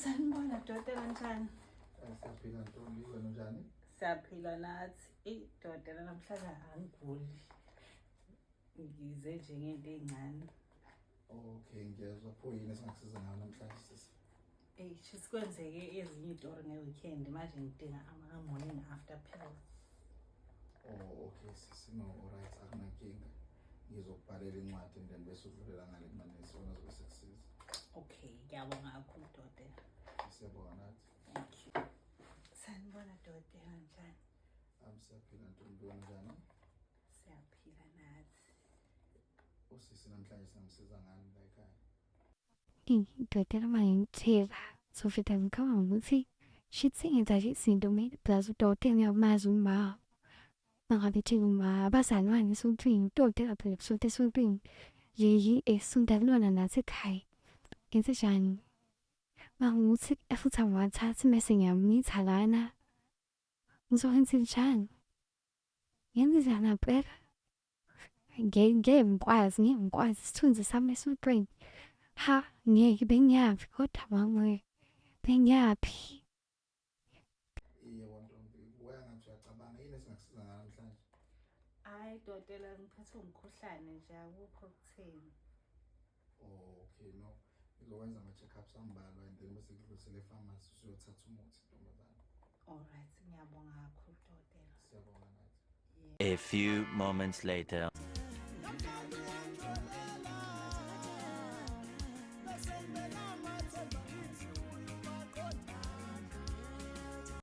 Sanibona dokotela njani? Siyaphila Ntombi, wena unjani? Siyaphila nathi. Dokotela namhlanje angiguli. Ngize nje ngento ezincane. Okay, ngiyezwa pho yini esingakusiza ngayo namhlanje sisi? Sikwenzeke ezinye izinto nge-weekend manje ngidinga ama-morning after pills. Oh, okay sisi, no, alright, akunankinga. Ngizokubhalela incwadi and then bese udlulela ngale kumanesi wona zobe sekusiza. Okay, ngiyabonga kakhulu dokotela. Siyabonga nathi. Thank you. Sanibona dokotela njani? Siyaphila Ntombi, wena unjani? Siyaphila nathi. Usisi namhlanje singamsiza ngani la ekhaya? Dokotela mangithela sofita ngikhawa ukuthi shitsengenza nje izinto mina plus udokotela ngiyamazi uma mangabe ethi uma abazali bami esontweni udokotela phela kusonto esontweni yeye esondelwana nathi ekhaya ngenze njani mangukuthi futhi awathathi mase ngiyamitha lana ngizokwenza njani ngenze njani phela ngeke ngikwazi isithunzi sami esontweni ha ngeke bengiyapi kodwa mama bengiyapi. Yebo Ntombi, wena ngathi uyacabanga yini esingakusiza ngayo namhlanje? Hayi dokotela ngiphethwe umkhuhlane nje akukho kutheni. Oh, okay, no. Ngizokwenza ama-check-ups ambalwa and then bese ngidlulisele e-pharmacy usuyothatha umuthi ntombazane. Alright, ngiyabonga kakhulu dokotela. Siyabonga nathi. A few moments later.